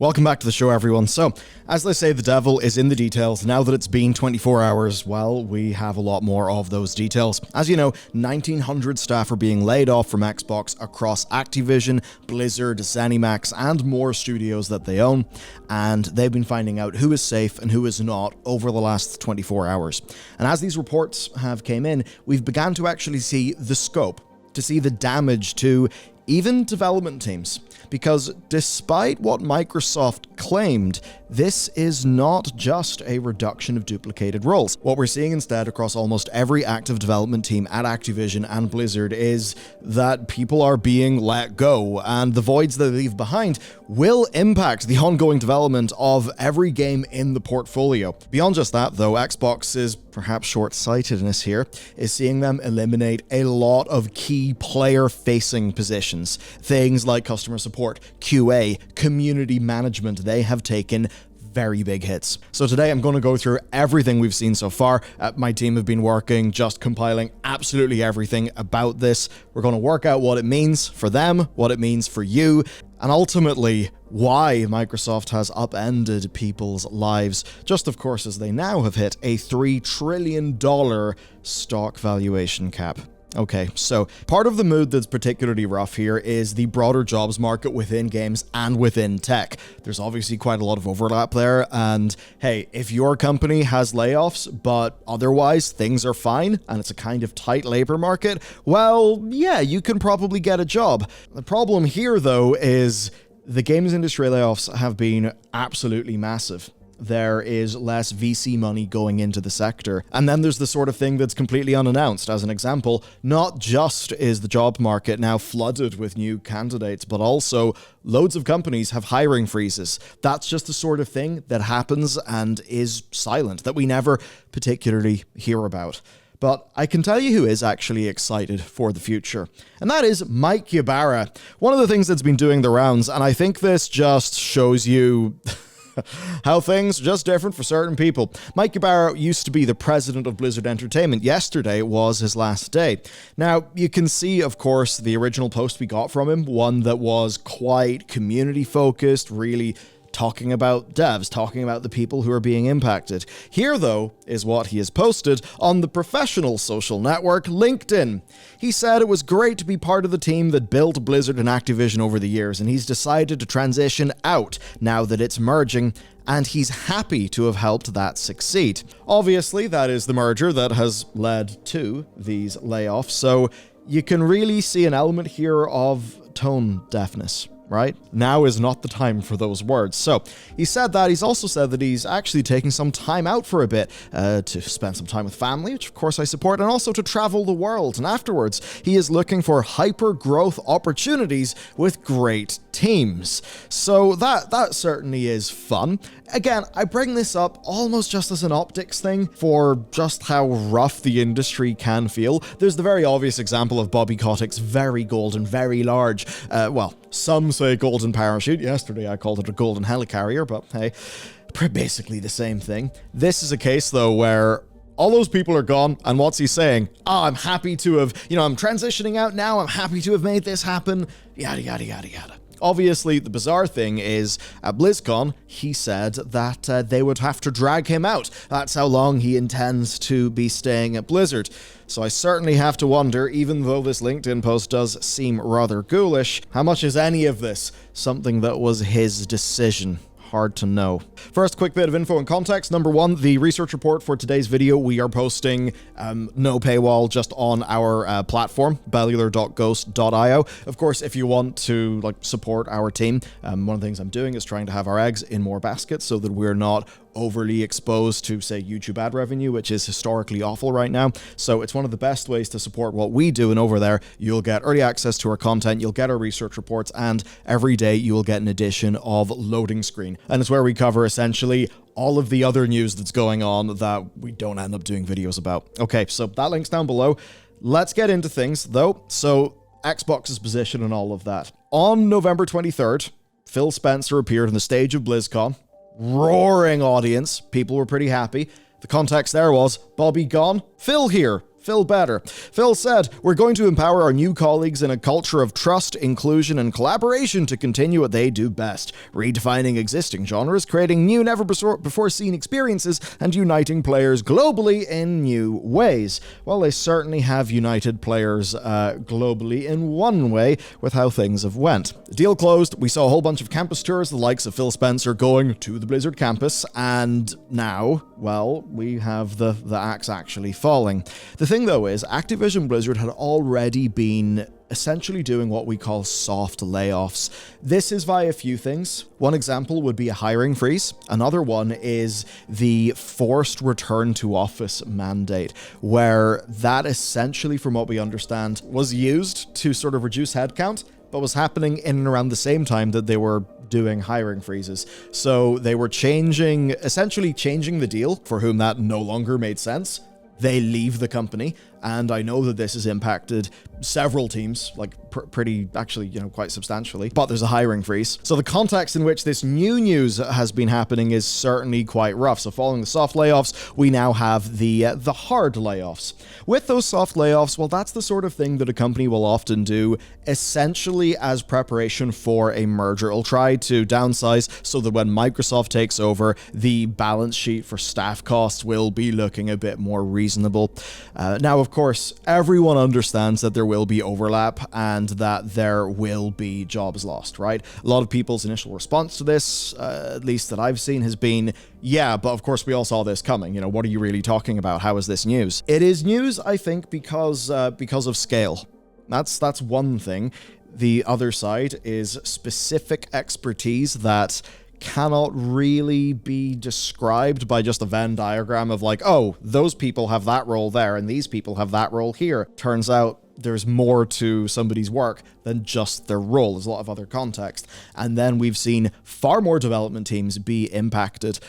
Welcome back to the show, everyone. So, as they say, the devil is in the details. Now that it's been 24 hours, well, we have a lot more of those details. As you know, 1,900 staff are being laid off from Xbox across Activision, Blizzard, ZeniMax, and more studios that they own, and they've been finding out who is safe and who is not over the last 24 hours. And as these reports have came in, we've begun to actually see the scope, to see the damage to even development teams. Because despite what Microsoft claimed, this is not just a reduction of duplicated roles. What we're seeing instead across almost every active development team at Activision and Blizzard is that people are being let go, and the voids they leave behind will impact the ongoing development of every game in the portfolio. Beyond just that, though, Xbox's perhaps short-sightedness here is seeing them eliminate a lot of key player-facing positions. Things like customer support, QA, community management, they have taken very big hits. So today I'm going to go through everything we've seen so far. My team have been working, just compiling absolutely everything about this. We're going to work out what it means for them, what it means for you, and ultimately why Microsoft has upended people's lives, just of course as they now have hit a $3 trillion stock valuation cap. Okay, so part of the mood that's particularly rough here is the broader jobs market within games and within tech. There's obviously quite a lot of overlap there, and hey, if your company has layoffs, but otherwise things are fine, and it's a kind of tight labor market, well, yeah, you can probably get a job. The problem here, though, is the games industry layoffs have been absolutely massive. There is less VC money going into the sector. And then there's the sort of thing that's completely unannounced. As an example, not just is the job market now flooded with new candidates, but also loads of companies have hiring freezes. That's just the sort of thing that happens and is silent, that we never particularly hear about. But I can tell you who is actually excited for the future, and that is Mike Ybarra. One of the things that's been doing the rounds, and I think this just shows you how things are just different for certain people. Mike Ybarra used to be the president of Blizzard Entertainment. Yesterday was his last day. Now, you can see, of course, the original post we got from him, one that was quite community-focused, really talking about devs, talking about the people who are being impacted. Here, though, is what he has posted on the professional social network, LinkedIn. He said it was great to be part of the team that built Blizzard and Activision over the years, and he's decided to transition out now that it's merging, and he's happy to have helped that succeed. Obviously, that is the merger that has led to these layoffs, so you can really see an element here of tone deafness. Right? Now is not the time for those words. So he said that. He's also said that he's actually taking some time out for a bit to spend some time with family, which of course I support, and also to travel the world. And afterwards, he is looking for hyper growth opportunities with great teams. So that certainly is fun. Again, I bring this up almost just as an optics thing for just how rough the industry can feel. There's the very obvious example of Bobby Kotick's very golden, very large, well, some say golden parachute. Yesterday I called it a golden helicarrier, but hey, basically the same thing. This is a case, though, where all those people are gone, and what's he saying? Oh, I'm happy to have, I'm transitioning out now, I'm happy to have made this happen, yada, yada, yada, yada. Obviously, the bizarre thing is, at BlizzCon, he said that they would have to drag him out. That's how long he intends to be staying at Blizzard. So I certainly have to wonder, even though this LinkedIn post does seem rather ghoulish, how much is any of this something that was his decision? Hard to know. First, quick bit of info and context. Number one, the research report for today's video we are posting no paywall, just on our platform, bellular.ghost.io. Of course, if you want to support our team, one of the things I'm doing is trying to have our eggs in more baskets so that we're not overly exposed to, say, YouTube ad revenue, which is historically awful right now. So it's one of the best ways to support what we do, and over there you'll get early access to our content, you'll get our research reports, and every day you will get an edition of Loading Screen. And it's where we cover essentially all of the other news that's going on that we don't end up doing videos about. Okay, so that link's down below. Let's get into things, though. So Xbox's position and all of that. On November 23rd, Phil Spencer appeared on the stage of BlizzCon. Roaring audience. People were pretty happy. The context there was, Bobby gone, Phil here. Phil Better. Phil said, "We're going to empower our new colleagues in a culture of trust, inclusion, and collaboration to continue what they do best, redefining existing genres, creating new, never-before-seen experiences, and uniting players globally in new ways." Well, they certainly have united players globally in one way with how things have went. The deal closed, we saw a whole bunch of campus tours, the likes of Phil Spencer going to the Blizzard campus, and now, well, we have the axe actually falling. The thing, though, is Activision Blizzard had already been essentially doing what we call soft layoffs. This is via a few things. One example would be a hiring freeze. Another one is the forced return to office mandate, where that essentially, from what we understand, was used to sort of reduce headcount, but was happening in and around the same time that they were doing hiring freezes. So they were essentially changing the deal for whom that no longer made sense. They leave the company, and I know that this has impacted several teams, like pretty, actually, quite substantially, but there's a hiring freeze. So the context in which this new news has been happening is certainly quite rough. So following the soft layoffs, we now have the hard layoffs. With those soft layoffs, well, that's the sort of thing that a company will often do, essentially as preparation for a merger. It'll try to downsize so that when Microsoft takes over, the balance sheet for staff costs will be looking a bit more reasonable. Now, of course, everyone understands that there will be overlap and that there will be jobs lost, right? A lot of people's initial response to this, at least that I've seen, has been, yeah, but of course we all saw this coming. What are you really talking about? How is this news? It is news, I think, because of scale. That's one thing. The other side is specific expertise that cannot really be described by just a Venn diagram of like, oh, those people have that role there and these people have that role here. Turns out there's more to somebody's work than just their role. There's a lot of other context. And then we've seen far more development teams be impacted,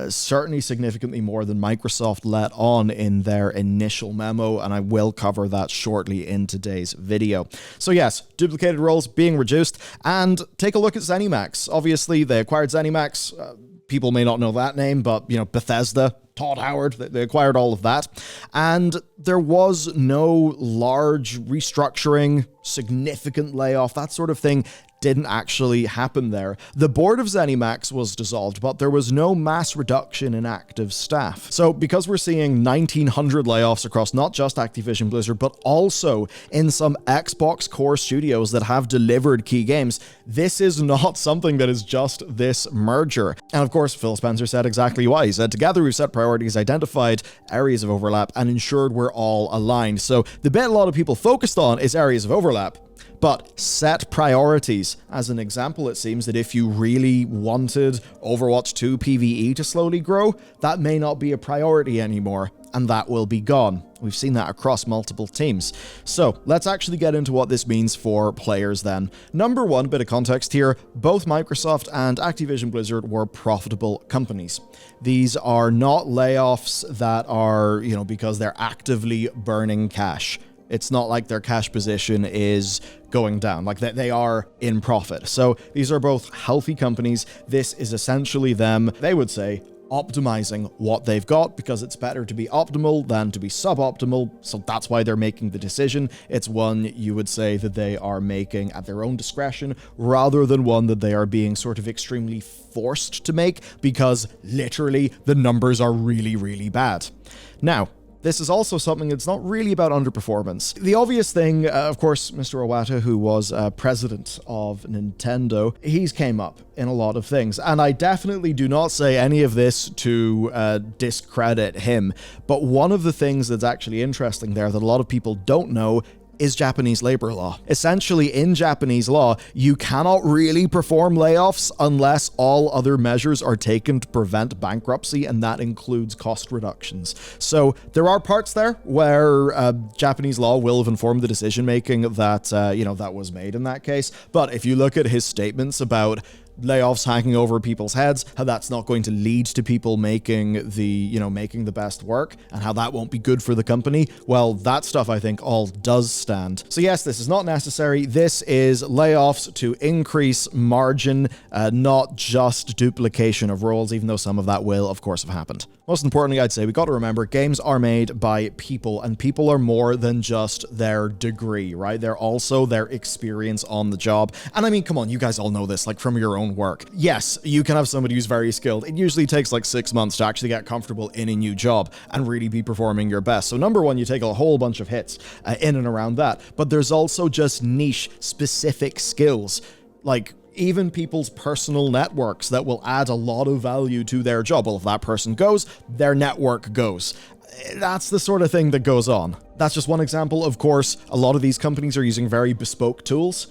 certainly significantly more than Microsoft let on in their initial memo, and I will cover that shortly in today's video. So yes, duplicated roles being reduced, and take a look at ZeniMax. Obviously, they acquired ZeniMax. People may not know that name, but, Bethesda, Todd Howard, they acquired all of that. And there was no large restructuring, significant layoff, that sort of thing didn't actually happen there. The board of ZeniMax was dissolved, but there was no mass reduction in active staff. So because we're seeing 1,900 layoffs across not just Activision Blizzard, but also in some Xbox core studios that have delivered key games, this is not something that is just this merger. And of course, Phil Spencer said exactly why. He said, "Together we've set priorities, identified areas of overlap, and ensured we're all aligned." So the bit a lot of people focused on is areas of overlap. But set priorities. As an example, it seems that if you really wanted Overwatch 2 PvE to slowly grow, that may not be a priority anymore, and that will be gone. We've seen that across multiple teams. So let's actually get into what this means for players then. Number one, bit of context here, both Microsoft and Activision Blizzard were profitable companies. These are not layoffs that are, because they're actively burning cash. It's not like their cash position is going down, like they are in profit. So these are both healthy companies. This is essentially them, they would say, optimizing what they've got, because it's better to be optimal than to be suboptimal. So that's why they're making the decision. It's one you would say that they are making at their own discretion, rather than one that they are being sort of extremely forced to make, because literally the numbers are really, really bad. Now, this is also something that's not really about underperformance. The obvious thing, of course, Mr. Iwata, who was president of Nintendo, he's came up in a lot of things. And I definitely do not say any of this to discredit him. But one of the things that's actually interesting there that a lot of people don't know is Japanese labor law. Essentially, in Japanese law, you cannot really perform layoffs unless all other measures are taken to prevent bankruptcy, and that includes cost reductions. So there are parts there where Japanese law will have informed the decision-making that, that was made in that case. But if you look at his statements about layoffs hanging over people's heads, how that's not going to lead to people making the best work, and how that won't be good for the company. Well, that stuff I think all does stand. So yes, this is not necessary. This is layoffs to increase margin, not just duplication of roles, even though some of that will, of course, have happened. Most importantly, I'd say we got to remember games are made by people, and people are more than just their degree, right? They're also their experience on the job. And I mean, come on, you guys all know this, like from your own work. Yes, you can have somebody who's very skilled. It usually takes like 6 months to actually get comfortable in a new job and really be performing your best. So number one, you take a whole bunch of hits in and around that. But there's also just niche specific skills, like even people's personal networks that will add a lot of value to their job. Well, if that person goes, their network goes. That's the sort of thing that goes on. That's just one example. Of course, a lot of these companies are using very bespoke tools.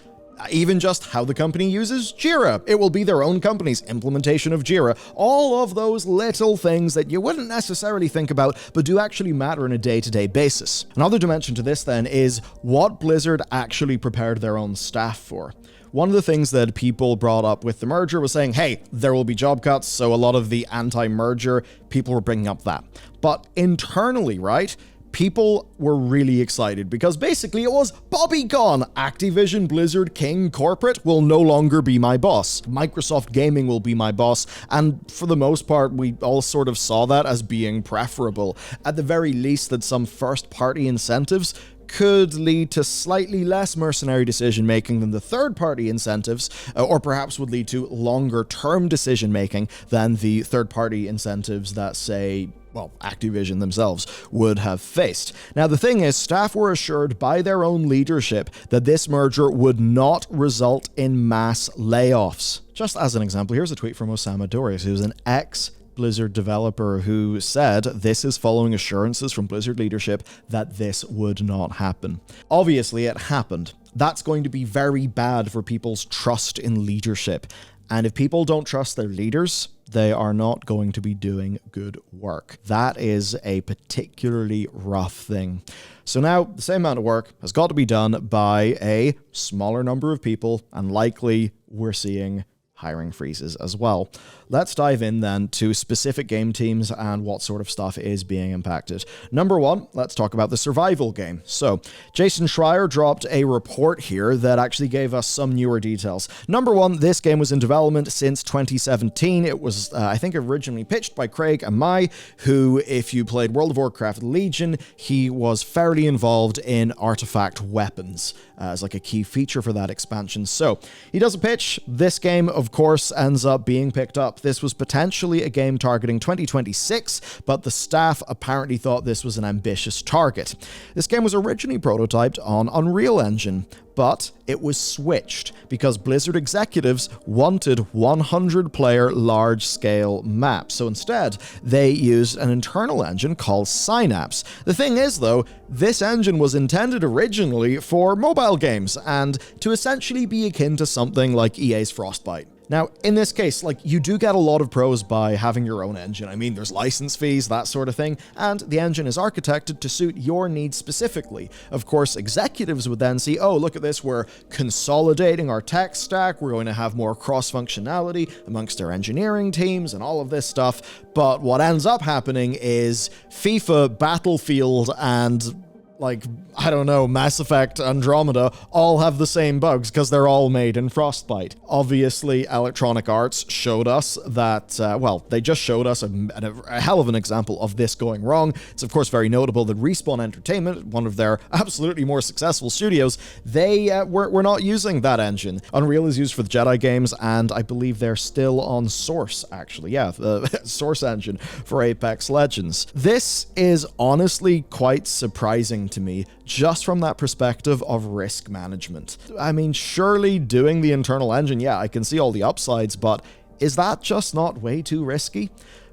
Even just how the company uses Jira. It will be their own company's implementation of Jira. All of those little things that you wouldn't necessarily think about, but do actually matter on a day-to-day basis. Another dimension to this then is what Blizzard actually prepared their own staff for. One of the things that people brought up with the merger was saying, hey, there will be job cuts, so a lot of the anti-merger people were bringing up that. But internally, right, people were really excited because basically it was Bobby gone. Activision Blizzard King Corporate will no longer be my boss. Microsoft Gaming will be my boss. And for the most part, we all sort of saw that as being preferable. At the very least, that some first-party incentives could lead to slightly less mercenary decision-making than the third-party incentives, or perhaps would lead to longer-term decision-making than the third-party incentives that, say, well, Activision themselves would have faced. Now, the thing is, staff were assured by their own leadership that this merger would not result in mass layoffs. Just as an example, here's a tweet from Osama Dorias, who's an ex-Blizzard developer who said this is following assurances from Blizzard leadership that this would not happen. Obviously, it happened. That's going to be very bad for people's trust in leadership. And if people don't trust their leaders, they are not going to be doing good work. That is a particularly rough thing. So now the same amount of work has got to be done by a smaller number of people, and likely we're seeing hiring freezes as well. Let's dive in then to specific game teams and what sort of stuff is being impacted. Number one, let's talk about the survival game. So, Jason Schreier dropped a report here that actually gave us some newer details. Number one, this game was in development since 2017. It was, I think, originally pitched by Craig Amai, who, if you played World of Warcraft Legion, he was fairly involved in artifact weapons as like a key feature for that expansion. So, he does a pitch. This game, of course, ends up being picked up. This was potentially a game targeting 2026, but the staff apparently thought this was an ambitious target. This game was originally prototyped on Unreal Engine, but it was switched because Blizzard executives wanted 100-player large-scale maps. So instead, they used an internal engine called Synapse. The thing is, though, this engine was intended originally for mobile games and to essentially be akin to something like EA's Frostbite. Now, in this case, like, you do get a lot of pros by having your own engine. I mean, there's license fees, that sort of thing, and the engine is architected to suit your needs specifically. Of course, executives would then see, oh, look at this, we're consolidating our tech stack, we're going to have more cross-functionality amongst our engineering teams and all of this stuff, but what ends up happening is FIFA, Battlefield, and like, I don't know, Mass Effect, Andromeda, all have the same bugs because they're all made in Frostbite. Obviously, Electronic Arts showed us that, well, they just showed us a hell of an example of this going wrong. It's, of course, very notable that Respawn Entertainment, one of their absolutely more successful studios, they were not using that engine. Unreal is used for the Jedi games, and I believe they're still on Source, actually. Yeah, the Source engine for Apex Legends. This is honestly quite surprising to me, just from that perspective of risk management. I mean, surely doing the internal engine, yeah, I can see all the upsides, but is that just not way too risky?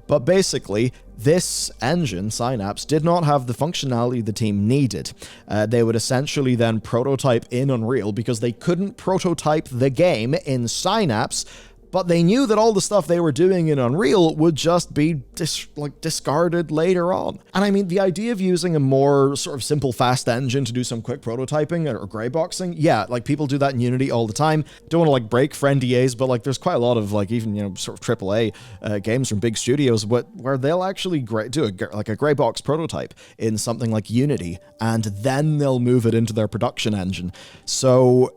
But basically, this engine, Synapse, did not have the functionality the team needed. They would essentially then prototype in Unreal because they couldn't prototype the game in Synapse but they knew that all the stuff they were doing in Unreal would just be discarded later on. And I mean, the idea of using a more sort of simple, fast engine to do some quick prototyping or gray boxing, yeah, like people do that in Unity all the time. Don't want to like break for NDAs, but like there's quite a lot of like even, you know, sort of AAA games from big studios where they'll actually do a gray box prototype in something like Unity, and then they'll move it into their production engine. So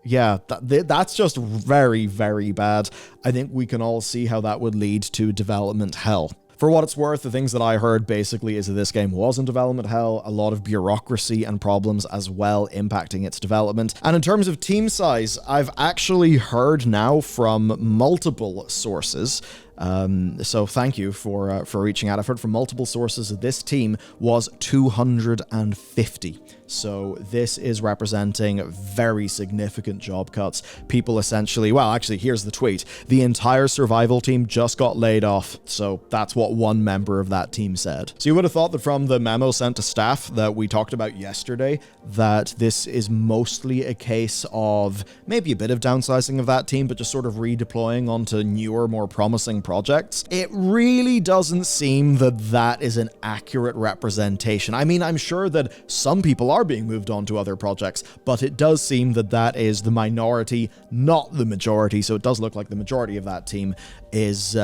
yeah, that's just very, very bad. I think we can all see how that would lead to development hell. For what it's worth, the things that I heard basically is that this game was in development hell, a lot of bureaucracy and problems as well impacting its development. And in terms of team size, I've actually heard now from multiple sources, so thank you for reaching out. I've heard from multiple sources that this team was 250. So this is representing very significant job cuts. People essentially, well, actually, here's the tweet. The entire survival team just got laid off. So that's what one member of that team said. So you would have thought that from the memo sent to staff that we talked about yesterday, that this is mostly a case of maybe a bit of downsizing of that team, but just sort of redeploying onto newer, more promising projects. It really doesn't seem that that is an accurate representation. I mean, I'm sure that some people are being moved on to other projects, but it does seem that that is the minority, not the majority. So it does look like the majority of that team is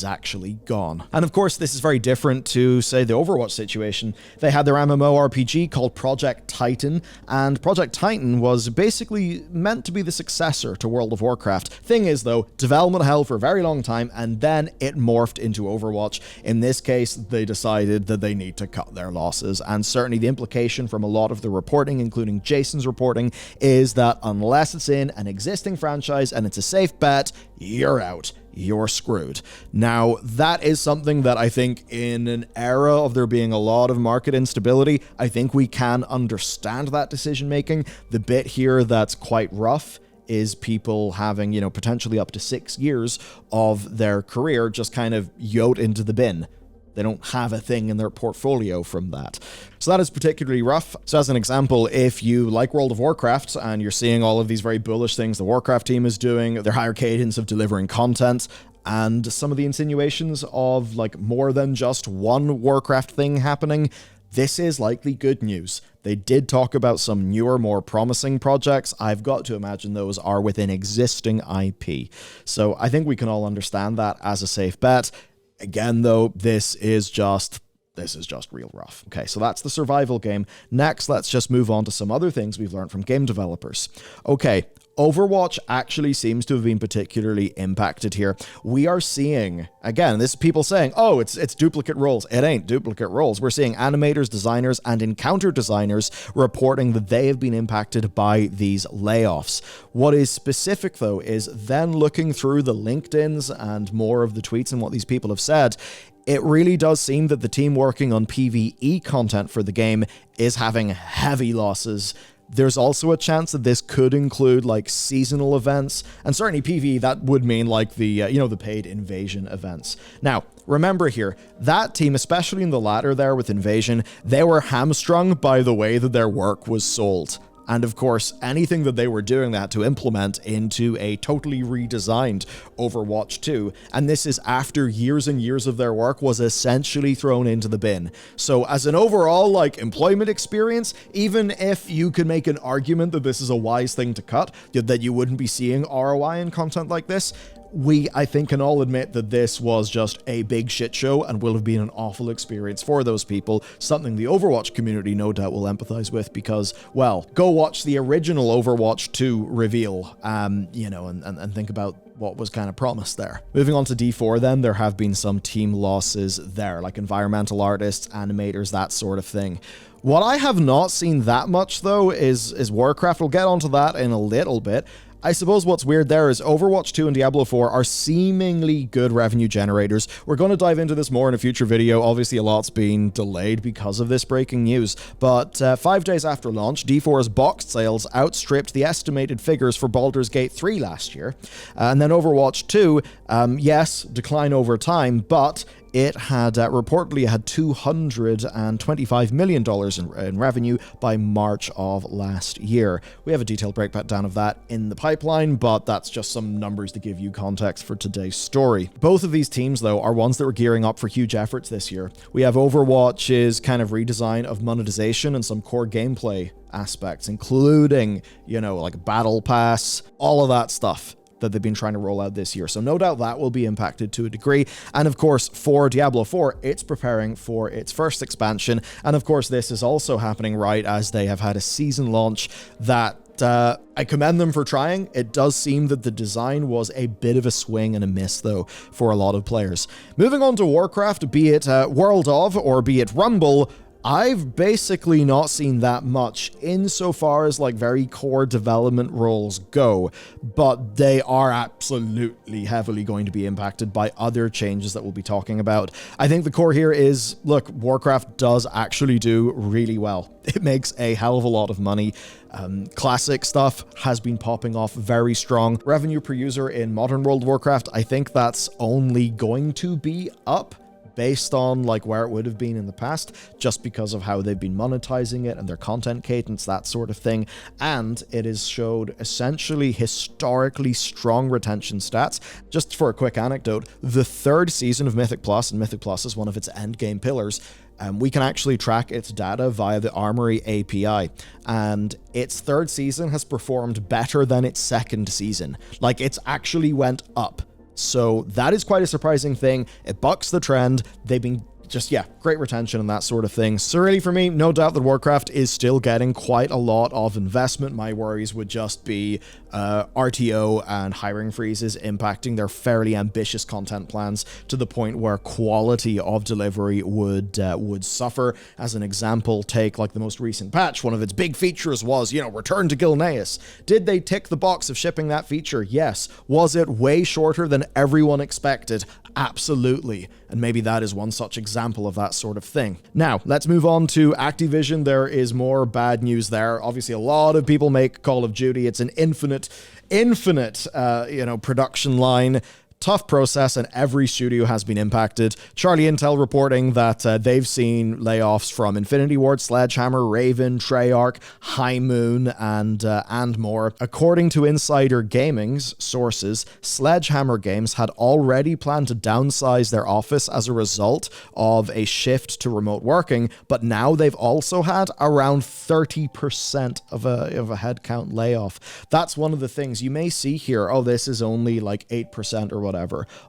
actually gone. And of course, this is very different to, say, the Overwatch situation. They had their MMORPG called Project Titan, and Project Titan was basically meant to be the successor to World of Warcraft. Thing is, though, development hell for a very long time, and then it morphed into Overwatch. In this case, they decided that they need to cut their losses, and certainly the implication from a lot of the reporting, including Jason's reporting, is that unless it's in an existing franchise and it's a safe bet, you're out. You're screwed. Now, that is something that I think in an era of there being a lot of market instability, I think we can understand that decision making. The bit here that's quite rough is people having, you know, potentially up to 6 years of their career just kind of yoked into the bin. They don't have a thing in their portfolio from that. So that is particularly rough. So as an example, if you like World of Warcraft and you're seeing all of these very bullish things the Warcraft team is doing, their higher cadence of delivering content, and some of the insinuations of like more than just one Warcraft thing happening, this is likely good news. They did talk about some newer, more promising projects. I've got to imagine those are within existing IP. So I think we can all understand that as a safe bet. Again, though, this is just real rough. Okay, so that's the survival game. Next, let's just move on to some other things we've learned from game developers. Okay, Overwatch actually seems to have been particularly impacted here. We are seeing, again, this is people saying, oh, it's duplicate roles. It ain't duplicate roles. We're seeing animators, designers, and encounter designers reporting that they have been impacted by these layoffs. What is specific, though, is then looking through the LinkedIns and more of the tweets and what these people have said, it really does seem that the team working on PvE content for the game is having heavy losses. There's also a chance that this could include like seasonal events, and certainly PvE, that would mean like the, the paid invasion events. Now, remember here, that team, especially in the latter there with Invasion, they were hamstrung by the way that their work was sold. And of course, anything that they were doing that to implement into a totally redesigned Overwatch 2, and this is after years and years of their work was essentially thrown into the bin. So as an overall like employment experience, even if you could make an argument that this is a wise thing to cut, that you wouldn't be seeing ROI in content like this, we, I think, can all admit that this was just a big shit show and will have been an awful experience for those people, something the Overwatch community no doubt will empathize with because, well, go watch the original Overwatch 2 reveal, and think about what was kind of promised there. Moving on to D4 then, there have been some team losses there, like environmental artists, animators, that sort of thing. What I have not seen that much, though, is Warcraft. We'll get onto that in a little bit. I suppose what's weird there is Overwatch 2 and Diablo 4 are seemingly good revenue generators. We're going to dive into this more in a future video. Obviously, a lot's been delayed because of this breaking news. But 5 days after launch, D4's boxed sales outstripped the estimated figures for Baldur's Gate 3 last year. And then Overwatch 2, yes, decline over time, but it had reportedly had $225 million in revenue by March of last year. We have a detailed breakdown of that in the pipeline, but that's just some numbers to give you context for today's story. Both of these teams, though, are ones that were gearing up for huge efforts this year. We have Overwatch's kind of redesign of monetization and some core gameplay aspects, including, like Battle Pass, all of that stuff that they've been trying to roll out this year. So no doubt that will be impacted to a degree. And of course, for Diablo 4, it's preparing for its first expansion. And of course, this is also happening right as they have had a season launch that I commend them for trying. It does seem that the design was a bit of a swing and a miss, though, for a lot of players. Moving on to Warcraft, be it World of or be it Rumble, I've basically not seen that much insofar as like very core development roles go, but they are absolutely heavily going to be impacted by other changes that we'll be talking about. I think the core here is, look, Warcraft does actually do really well. It makes a hell of a lot of money. Classic stuff has been popping off very strong. Revenue per user in modern World of Warcraft, I think that's only going to be up based on like where it would have been in the past, just because of how they've been monetizing it and their content cadence, that sort of thing. And it has showed essentially historically strong retention stats. Just for a quick anecdote, the third season of Mythic Plus, and Mythic Plus is one of its end game pillars, we can actually track its data via the Armory API, and its third season has performed better than its second season. Like, it's actually went up. So that is quite a surprising thing. It bucks the trend. They've been just, great retention and that sort of thing. So really for me, no doubt that Warcraft is still getting quite a lot of investment. My worries would just be RTO and hiring freezes impacting their fairly ambitious content plans to the point where quality of delivery would suffer. As an example, take like the most recent patch. One of its big features was, return to Gilneas. Did they tick the box of shipping that feature? Yes. Was it way shorter than everyone expected? Absolutely. And maybe that is one such example of that sort of thing. Now, let's move on to Activision. There is more bad news there. Obviously, a lot of people make Call of Duty. It's an infinite, production line. Tough process, and every studio has been impacted. Charlie Intel reporting that they've seen layoffs from Infinity Ward, Sledgehammer, Raven, Treyarch, High Moon, and more. According to Insider Gaming's sources, Sledgehammer Games had already planned to downsize their office as a result of a shift to remote working, but now they've also had around 30% of a headcount layoff. That's one of the things you may see here. Oh, this is only like 8% or whatever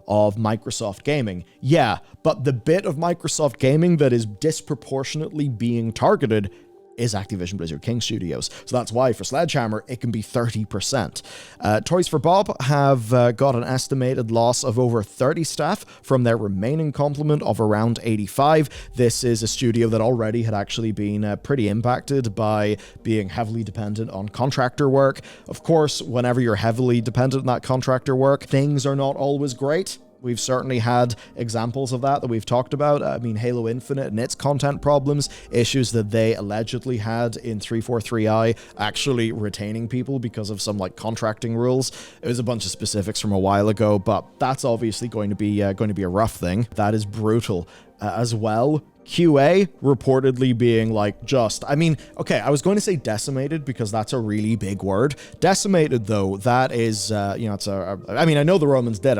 of Microsoft Gaming. Yeah, but the bit of Microsoft Gaming that is disproportionately being targeted is Activision Blizzard King Studios. So that's why for Sledgehammer, it can be 30%. Toys for Bob have got an estimated loss of over 30 staff from their remaining complement of around 85. This is a studio that already had actually been pretty impacted by being heavily dependent on contractor work. Of course, whenever you're heavily dependent on that contractor work, things are not always great. We've certainly had examples of that we've talked about. I mean, Halo Infinite and its content problems, issues that they allegedly had in 343i, actually retaining people because of some like contracting rules. It was a bunch of specifics from a while ago, but that's obviously going to be a rough thing. That is brutal as well. QA reportedly being like I was going to say decimated because that's a really big word. Decimated, though, that is, I know the Romans did.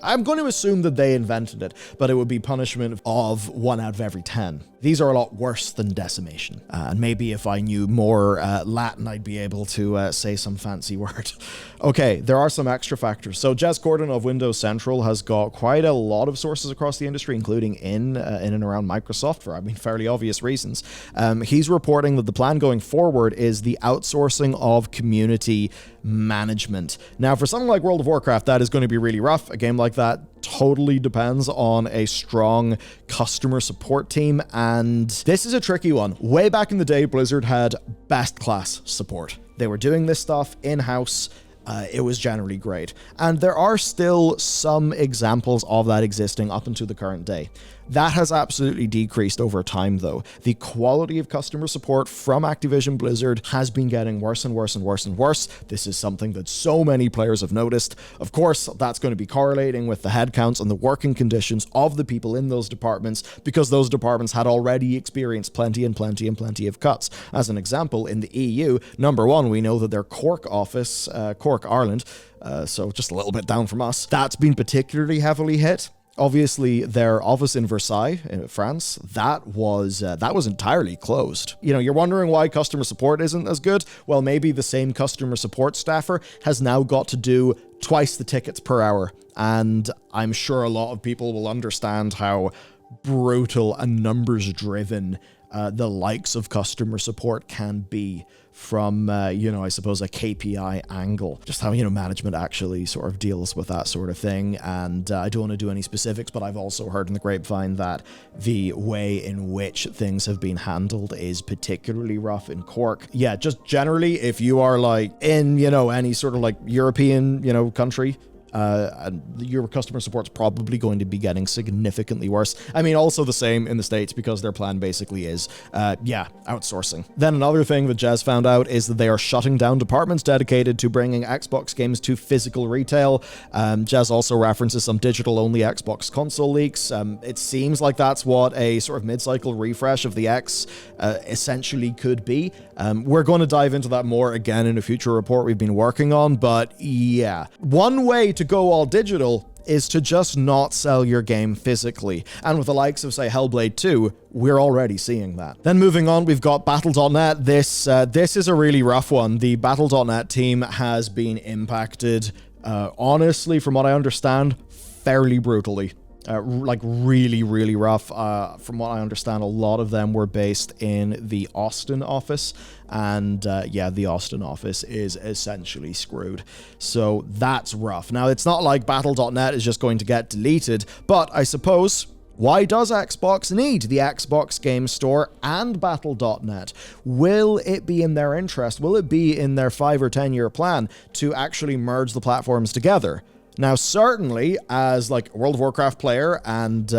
I'm going to assume that they invented it, but it would be punishment of 1 out of every 10. These are a lot worse than decimation. And maybe if I knew more Latin, I'd be able to say some fancy word. Okay, there are some extra factors. So Jez Corden of Windows Central has got quite a lot of sources across the industry, including in and around Microsoft for, fairly obvious reasons. He's reporting that the plan going forward is the outsourcing of community management. Now, for something like World of Warcraft, that is going to be really rough. A game like that totally depends on a strong customer support team, and this is a tricky one. Way back in the day, Blizzard had best class support. They were doing this stuff in-house. It was generally great. And there are still some examples of that existing up until the current day. That has absolutely decreased over time, though. The quality of customer support from Activision Blizzard has been getting worse and worse and worse and worse. This is something that so many players have noticed. Of course, that's going to be correlating with the headcounts and the working conditions of the people in those departments, because those departments had already experienced plenty of cuts. As an example, in the EU, number one, we know that their Cork office, Cork, Ireland, so just a little bit down from us, that's been particularly heavily hit. Obviously, their office in Versailles, in France, that was entirely closed. You know, you're wondering why customer support isn't as good? Well, maybe the same customer support staffer has now got to do twice the tickets per hour. And I'm sure a lot of people will understand how brutal and numbers-driven the likes of customer support can be from, I suppose a KPI angle. Just how, management actually sort of deals with that sort of thing. And I don't want to do any specifics, but I've also heard in the grapevine that the way in which things have been handled is particularly rough in Cork. Yeah, just generally, if you are like in, any sort of like European, country, and your customer support's probably going to be getting significantly worse. I mean, also the same in the States, because their plan basically is, outsourcing. Then another thing that Jez found out is that they are shutting down departments dedicated to bringing Xbox games to physical retail. Jez also references some digital-only Xbox console leaks. It seems like that's what a sort of mid-cycle refresh of the X essentially could be. We're going to dive into that more again in a future report we've been working on, but yeah. One way to go all digital is to just not sell your game physically. And with the likes of, say, Hellblade 2, we're already seeing that. Then moving on, we've got Battle.net. This is a really rough one. The Battle.net team has been impacted, honestly, from what I understand, fairly brutally. Really, really rough. From what I understand, a lot of them were based in the Austin office, and the Austin office is essentially screwed. So that's rough. Now, it's not like Battle.net is just going to get deleted, but I suppose, why does Xbox need the Xbox Game Store and Battle.net? Will it be in their interest? Will it be in their 5 or 10 year plan to actually merge the platforms together? Now, certainly, as like a World of Warcraft player and,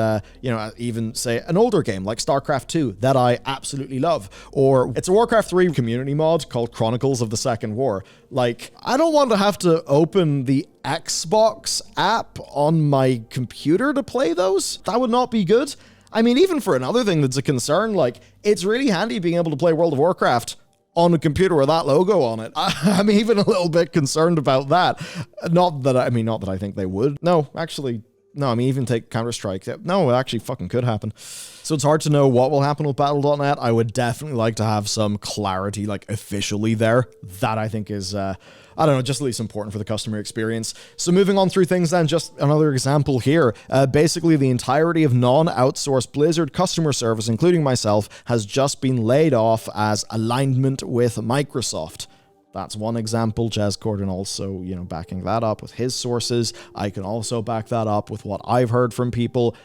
even say an older game like StarCraft 2 that I absolutely love, or it's a Warcraft 3 community mod called Chronicles of the Second War. Like, I don't want to have to open the Xbox app on my computer to play those. That would not be good. I mean, even for another thing that's a concern, like, it's really handy being able to play World of Warcraft on a computer with that logo on it. I'm even a little bit concerned about that. Not that I think they would. No, actually, no, I mean, even take Counter-Strike. No, it actually fucking could happen. So it's hard to know what will happen with Battle.net. I would definitely like to have some clarity, like, officially there. That, I think, is, just at least important for the customer experience. So moving on through things then, just another example here. Basically, the entirety of non-outsourced Blizzard customer service, including myself, has just been laid off as alignment with Microsoft. That's one example. Jez Corden also, backing that up with his sources. I can also back that up with what I've heard from people.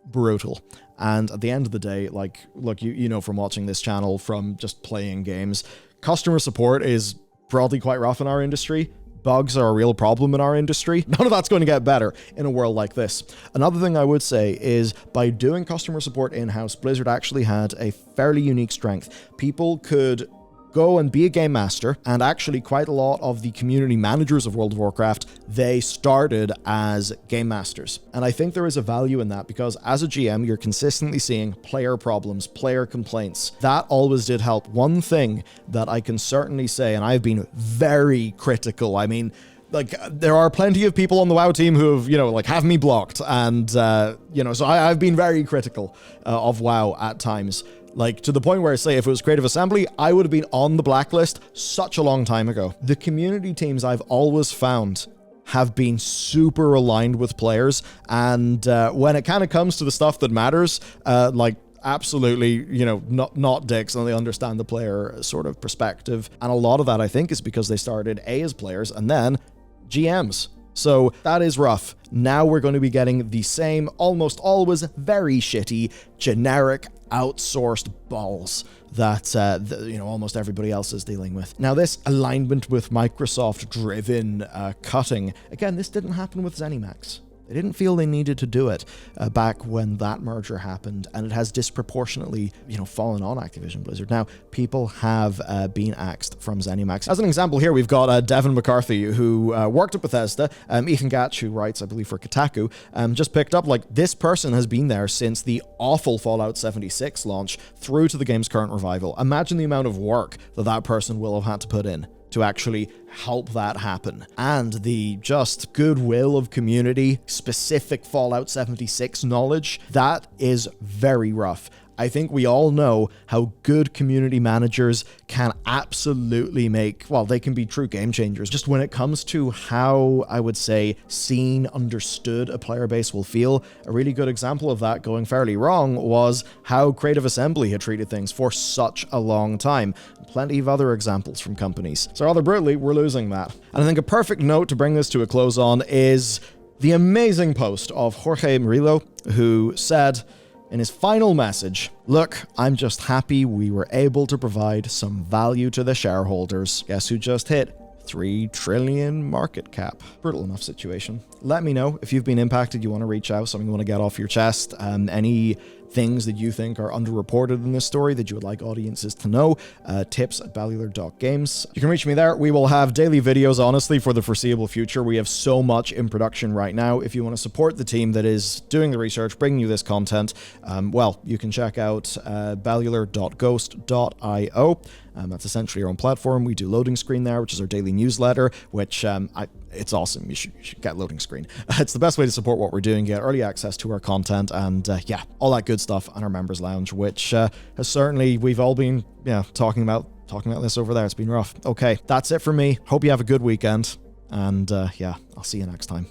Brutal. And at the end of the day, like, look, you know from watching this channel, from just playing games, customer support is broadly quite rough in our industry. Bugs are a real problem in our industry. None of that's going to get better in a world like this. Another thing I would say is, by doing customer support in-house, Blizzard actually had a fairly unique strength. People could go and be a game master, and actually quite a lot of the community managers of World of Warcraft, they started as game masters. And I think there is a value in that, because as a GM, you're consistently seeing player problems, player complaints. That always did help. One thing that I can certainly say, and I've been very critical, I mean, like, there are plenty of people on the WoW team who have, have me blocked, and, so I've been very critical of WoW at times. Like, to the point where I say, if it was Creative Assembly, I would have been on the blacklist such a long time ago. The community teams I've always found have been super aligned with players, and when it kind of comes to the stuff that matters, absolutely, not dicks, and they understand the player sort of perspective. And a lot of that, I think, is because they started as players and then GMs. So that is rough. Now we're going to be getting the same, almost always very shitty, generic, outsourced balls that almost everybody else is dealing with. Now, this alignment with Microsoft-driven cutting, again, this didn't happen with ZeniMax. They didn't feel they needed to do it back when that merger happened, and it has disproportionately, fallen on Activision Blizzard. Now, people have been axed from ZeniMax. As an example here, we've got Devin McCarthy, who worked at Bethesda. Ethan Gatch, who writes, I believe, for Kotaku, just picked up, this person has been there since the awful Fallout 76 launch through to the game's current revival. Imagine the amount of work that person will have had to put in to actually help that happen. And the just goodwill of community, specific Fallout 76 knowledge, that is very rough. I think we all know how good community managers can absolutely they can be true game changers. Just when it comes to how, I would say, seen, understood a player base will feel, a really good example of that going fairly wrong was how Creative Assembly had treated things for such a long time. Plenty of other examples from companies. So rather brutally, we're losing that. And I think a perfect note to bring this to a close on is the amazing post of Jorge Murillo, who said in his final message, "Look, I'm just happy we were able to provide some value to the shareholders." Guess who just hit 3 trillion market cap? Brutal enough situation. Let me know if you've been impacted, you want to reach out, something you want to get off your chest, any things that you think are underreported in this story that you would like audiences to know, tips@bellular.games. You can reach me there. We will have daily videos, honestly, for the foreseeable future. We have so much in production right now. If you want to support the team that is doing the research, bringing you this content, you can check out bellular.ghost.io. That's essentially our own platform. We do Loading Screen there, which is our daily newsletter, which it's awesome. You should get Loading Screen. It's the best way to support what we're doing, get early access to our content, and all that good stuff on our members lounge, which has certainly, we've all been talking about this over there. It's been rough. Okay, that's it for me. Hope you have a good weekend, and I'll see you next time.